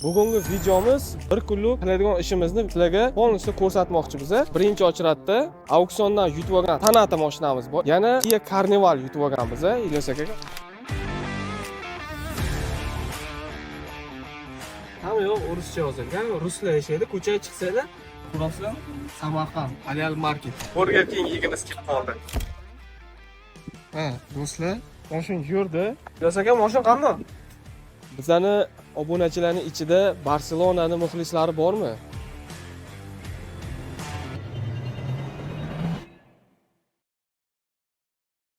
Bugungi videomiz bir kunlik qiladigan ishimizni sizlarga polностью ko'rsatmoqchimiz. Birinchi ochratda auksiondan yutib olgan Tanata mashinamiz bor. Yana Kia Carnival yutib olganmiz, Ilyos aka. Hamma yo'q ruscha yozilgan. Ruslar yashaydi. Ko'chaga chiqsanglar, ko'rasizlar, Samarqand, Alial Market. Burger King yegimiz kelib qoldi. Do'stlar, mashina yurdi. Ilyos aka, mashina qanday? Bizani obunachilarning ichida Barselonani muxlislari bormi?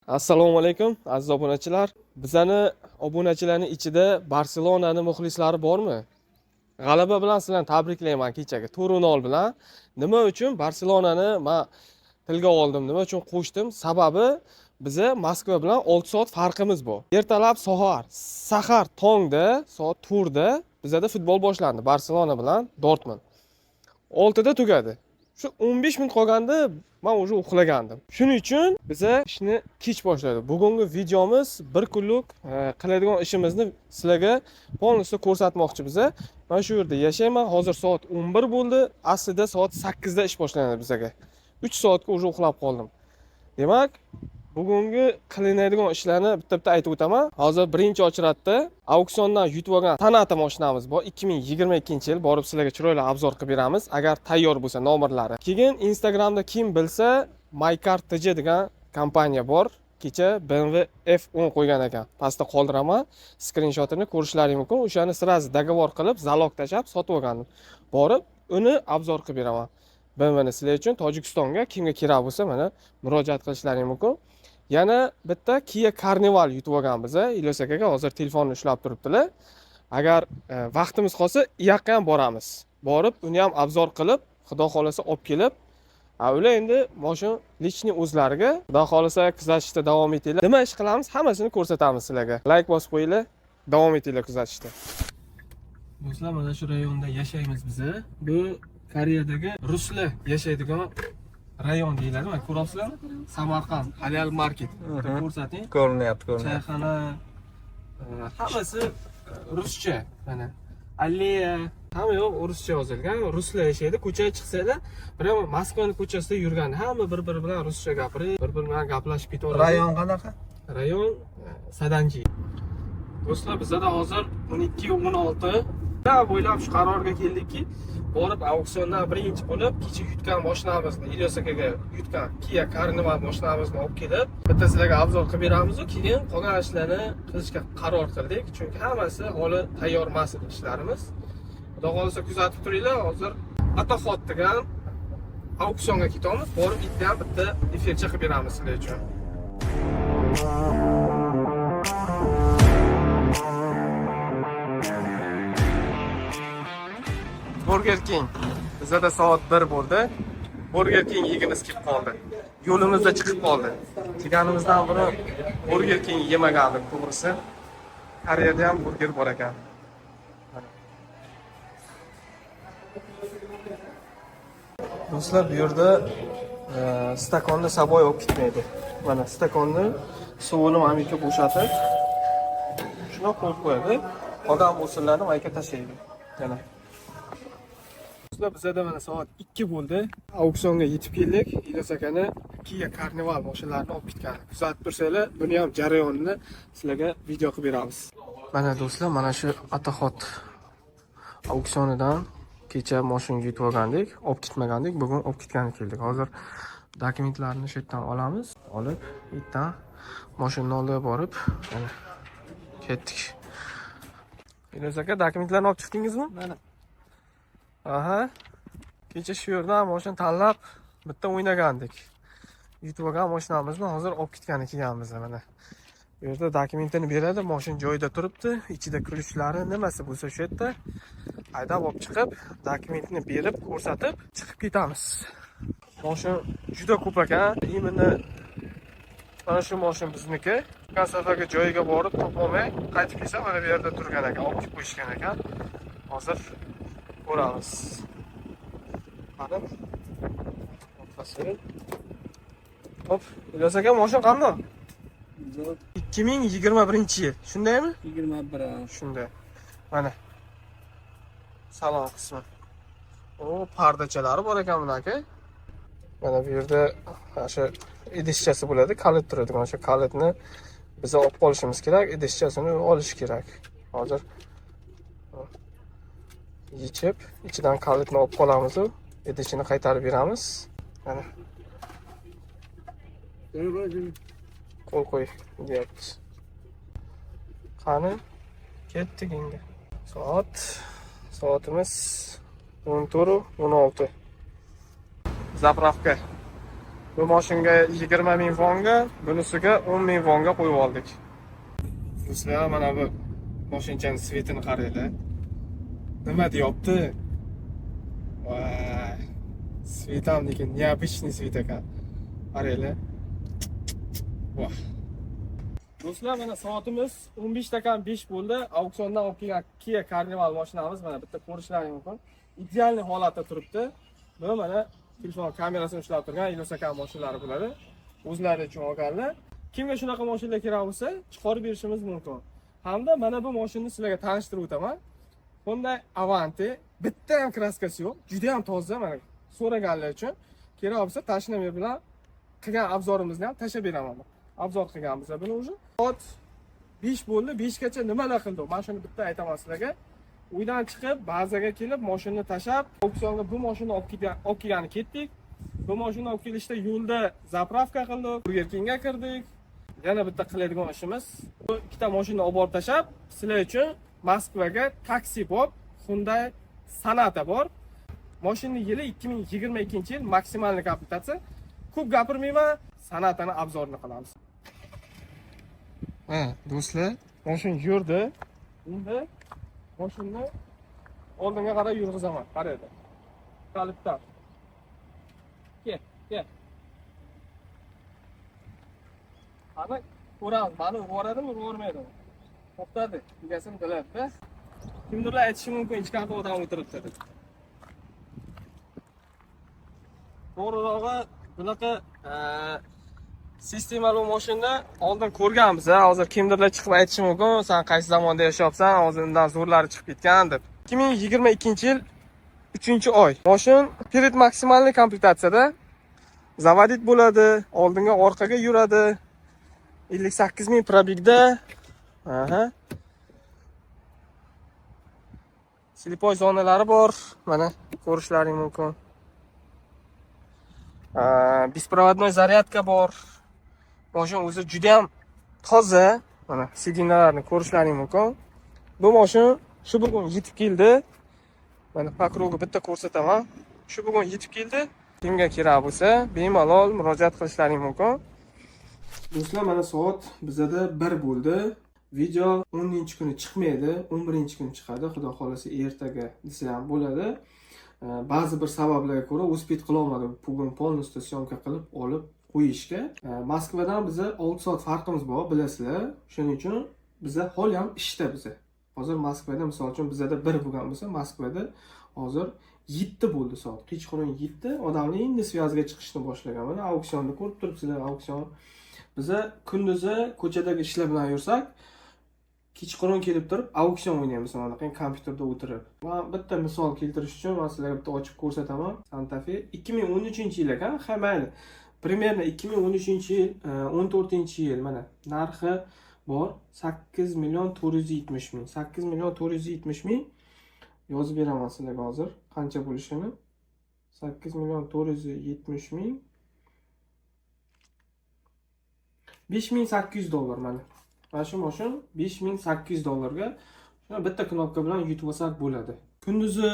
Assalomu alaykum aziz obunachilar. Bizani obunachilarning ichida Barselonani muxlislari bormi? G'alaba bilan sizlarni tabriklayman kechagi 4-0 bilan. Nima uchun Barselonani men tilga oldim, nima uchun qo'shdim? Sababi bize Moskva bilan 6 soat farqimiz bor. Ertalab sahar tongda soat 4da bizada futbol boshlandi. Barselona bilan Dortmund. 6da tugadi. Shu 15 minut qolganda men уже uxlagandim. Shuning uchun biza ishni kech boshladik. Bugungi videomiz bir kunlik qiladigan ishimizni sizlarga polностью ko'rsatmoqchimiz. Men shu yerda yashayman. Hozir soat 11 bo'ldi. Aslida soat 8da ish boshlanadi bizaga. 3 soatga уже uxlab qoldim. Demak, bugungi qilinadigan ishlarni bitta aytib o'taman. Hozir birinchi ochratda auksiondan yutib olgan Tanata mashinamiz bor. 2022-yil borib sizlarga chiroyli obzor qilib beramiz, agar tayyor bo'lsa nomerlari. Keyin Instagramda kim bilsa, MyCar.tj degan kompaniya bor. Kecha BMW F10 qo'ygan ekan. Pastda qoldiraman. Skrinshotini ko'rishlaring mumkin. O'shani sirazi dogovor qilib, zalog tashab sotib olgandim. Borib, uni obzor qilib beraman. BMWni sizlar uchun Tojikistonga kimga kerak bo'lsa, mana murojaat qilishlaring mumkin. Yana bitta Kia Carnival yutib olganmiz. Ilyos akaga hozir telefonni ushlab turibdilar. Agar vaqtimiz qolsa, u yoqqa ham boramiz. Borib, uni ham obzor qilib, xudo xolasa olib kelib, ular endi mashina lichni o'zlariga, xudo xolasa kuzatishda davom etinglar. Nima ish qilamiz, hammasini ko'rsatamiz sizlarga. Like bosib qo'yinglar, davom etinglar kuzatishda. Do'stlar, mana shu rayonda yashaymiz biz. Bu Koreyadagi ruslar yashaydigan rayon deyiladi. Mana ko'rasizlarmi? Samarqand, Alial Market. Ko'rsating. Ko'rinyapti. Chayxona, hammasi ruscha. Mana alleya, hamma yo'q ruscha yozilgan. Ruslar yashaydi. Ko'chaga chiqsanglar, prямо Moskvaning ko'chasida yurgan. Hamma bir-biri bilan ruscha gapirib, bir-biri bilan gaplashib ketaveradi. Rayon qanaqa? Rayon Sadanji. Do'stlar, bizda hozir 12:16 bo'ylab shu qarorga keldikki, borib auksiondan birinchi bo'lib kecha yutgan mashinamizni, Ilyos akaga yutgan Kia Carnival mashinamizni olib kelib, bitta sizlarga obzor qilib beramiz, keyin qolgan ishlarni qilishga qaror qildik. Chunki hammasi hali tayyor emas ishlarimiz. Xudo xolasa kuzatib turinglar. Hozir Ataxot degan auksionga ketamiz. Borib bitta ham bitta efircha qilib beramiz sizlar uchun. Burger King. Bizda soat 1 bo'ldi. Burger King yegimiz kelib qoldi. Yo'limizda chiqib qoldi. Chiganimizdan burun Burger King yemagandik, to'g'risi. Koreyada ham burger bor ekan. Do'stlar, bu yerda stakonni saboy olib ketmaydi. Mana stakonni suvini mamika bo'shatib, shuni qo'yib qo'yadi. Qolgan o'sinlarni mayka tashlaydi. Yana bizda mana soat 2 bo'ldi. Auksionga yetib keldik. Ilyos akani Kia Carnival mashinalarini olib ketgan. Kuzatib tursanglar, buni ham jarayonini sizlarga video qilib beramiz. Mana do'stlar, mana shu Ataxot auksionidan kecha mashina yutib olgandik, olib ketmagandik, bugun olib ketgani keldik. Hozir dokumentlarni shu yerdan olamiz. Olib, bitta mashinani olib borib, mana ketdik. Ilyos aka, dokumentlarni olib chiqdingizmi? Mana. Aha. Kecha shu yerdan mashina tanlab bitta o'ynagandik. Yutib olgan mashinamizni hozir olib ketgani kelganmiz mana. Bu yerda dokumentini beradi, mashina joyida turibdi, ichida kulishlari nimasi bo'lsa shu yerda haydab olib chiqib, dokumentini berib, ko'rsatib chiqib ketamiz. Mashina juda ko'p ekan. Imini mana shu mashina bizniki. O'tgan safarga joyiga borib topolmay qaytib kelsa mana bu yerda turgan ekan, olib kelib qo'yishgan ekan. Hozir ko'ramiz. Qarab. Hop, Ilyos aka, mashina qanday? 2021-yil. Shundaymi? 21. Shunday. Mana salon qismi. O pardachalari bor ekan bunaki. Mana bu yerda o'sha idishchasi bo'ladi, kalit turadigan. O'sha kalitni biz olib qolishimiz kerak, idishchasini olish kerak. Hozir yechib, ichidan kalitni olib qolamiz u idishini qaytarib beramiz. Mana qo'l qo'y deyapti. Qani ketdik endi. Soatimiz 14:16. Zapravka. Bu mashinaga 20 ming wonga, bunisiga 10 ming wonga qo'yib oldik. Do'stlar, mana bu mashinchaning svetini qaranglar. Nima deyapti? Voy. Svetam lekin необычный svet ekan. Qaranglar. Voh. Do'stlar, mana soatimiz 15:05 bo'ldi. Auksiondan olib kelgan Kia Carnival mashinamiz mana bitta ko'rishlaring mumkin. Ideal holatda turibdi. Bu mana telefon kamerasini ushlab turgan Ilosakan mashinalari bo'ladi. O'zlari uchun olganlar. Kimga shunaqa mashinalar kerak bo'lsa, chiqarib berishimiz mumkin. Hamda mana bu mashinani sizlarga tanishtirib o'taman. Honda Avanti bitta ham kraskasi yo'q, juda ham toza mana. So'raganlar uchun kerak bo'lsa tashnamir bilan qilgan obzorimizni ham tashab beraman. Obzor qilganmiz buni уже. Soat 5 bo'ldi. 5 gacha nimalar qildik? Mana shuni bitta aytaman sizlarga. Uydan chiqib, bazaga kelib, mashinani tashab, auksionga bu mashinani olib kelgani ketdik. Bu mashinani olib kelishda yo'lda zapravka qildik, Burger Kingga kirdik. Yana bitta qiladigan ishimiz, bu ikkita mashinani olib borib tashab, sizlar uchun Moskvaga taksi bor, Hyundai Sonata bor. Mashinaning yili 2022-yil, maksimal komplektatsiya. Ko'p gapirmayman, Sonatani obzorini qilamiz. Do'stlar, mashina yurdi. Endi mashinani oldinga qarab yurg'izaman. Qaraydi. Kalitdan. Kel. Ana ko'ramiz, mani uvoradimi, uvormaydimi? To'xtadi, egasini biladi-da. Kimdirlar aytishi mumkin, ichkarida odam o'tiribdi deb. To'g'rirog'i, bunaqa sistemali mashina oldin ko'rganmiz. Hozir kimdirlar chiqib aytishi mumkin, sen qaysi zamonda yashayapsan, hozir undan zo'rlari chiqib ketgan deb. 2022-yil 3-oy. Mashin Pirit maksimalniy komplektatsiyada. Zavodit bo'ladi, oldinga orqaga yuradi. 58 ming probegda. Slipoy zonalari bor. Mana ko'rishlaring mumkin. Беспроводной zaryadka bor. Mashin o'zi juda ham toza. Mana sidinalarni ko'rishlaring mumkin. Bu mashin shu bugun yetib keldi. Mana pakrogi bitta ko'rsataman. Shu bugun yetib keldi. Kimga kerak bo'lsa, bemalol murojaat qilishlaring mumkin. Do'stlar, mana soat bizada 1 bo'ldi. Video 10-kuni chiqmaydi, 11-kuni chiqadi. Xudo xolasa ertaga desa ham bo'ladi. Ba'zi bir sabablarga ko'ra uspet qila olmadim. Bugun polностью syomka qilib olib qo'yishga. Moskvadan biza 6 soat farqimiz bor, bilasizlar. Shuning uchun biza hol ham ishda biza. Hozir Moskvada misol uchun bizada 1 bo'lgan bo'lsa, Moskvada hozir 7 bo'ldi soat. Kechqurun 7 odamlar endi svязga chiqishni boshlagan. Mana auksionni ko'rib turibsizlar, auksion. Biza kunduzi ko'chadagi ishlar bilan yursak, kechqurun kelib turib auksion o'ynaymiz mana kompyuterda o'tirib. Men bitta misol keltirish uchun men sizlarga bitta ochib ko'rsataman. Santa Fe 2013-yil ekan, ha mayli. Примерно 2013-yil, 14-yil mana narxi bor 8.470.000. 8.470.000 yozib beraman sizlarga hozir qancha bo'lishini. 8.470.000 $5.800 mana. Mana shu mashin $5.800 shuna bitta knopka bilan yutib olsak bo'ladi. Kunduzi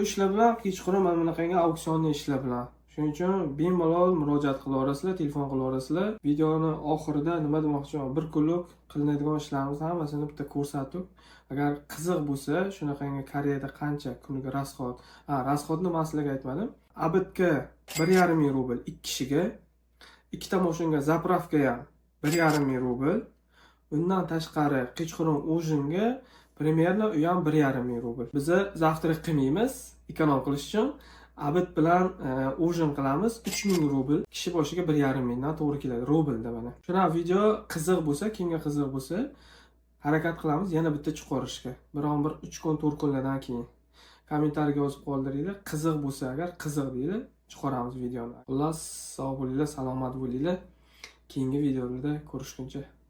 ishlar bilan, kechqurun mana bunaqangi auksionni ishlar bilan. Shuning uchun bemalol murojaat qila olasizlar, telefon qila olasizlar. Videoni oxirida nima demoqchiman, bir kunlik qilinadigan ishlarimizni hammasini bitta ko'rsatib, agar qiziq bo'lsa, shunaqangi Koreyada qancha kuniga rasxod. Rasxodni men sizlarga aytmadim. Abitga 1,5 ming rubl 2 kishiga, ikkita mashinaga zapravka ham 1,5 ming rubl. Undan tashqari kechqurun ujinga примерно u ham 1,5 ming rubl. Biz zavtrak qilmaymiz, ekonom qilish uchun abit bilan ujin qilamiz 3 ming rubl. Kishi boshiga 1,5 mingdan to'g'ri keladi rublda mana. Shuna video qiziq bo'lsa, kimga qiziq bo'lsa, harakat qilamiz yana bitta chiqarishga. Biron bir 3 kun, 4 kunlardan keyin. kommentariyga yozib qoldiringlar. Qiziq bo'lsa agar, qiziq deydi, chiqaramiz videoni. Xullas, sog' bo'linglar, salomat bo'linglar. Keyingi videolarda ko'rishguncha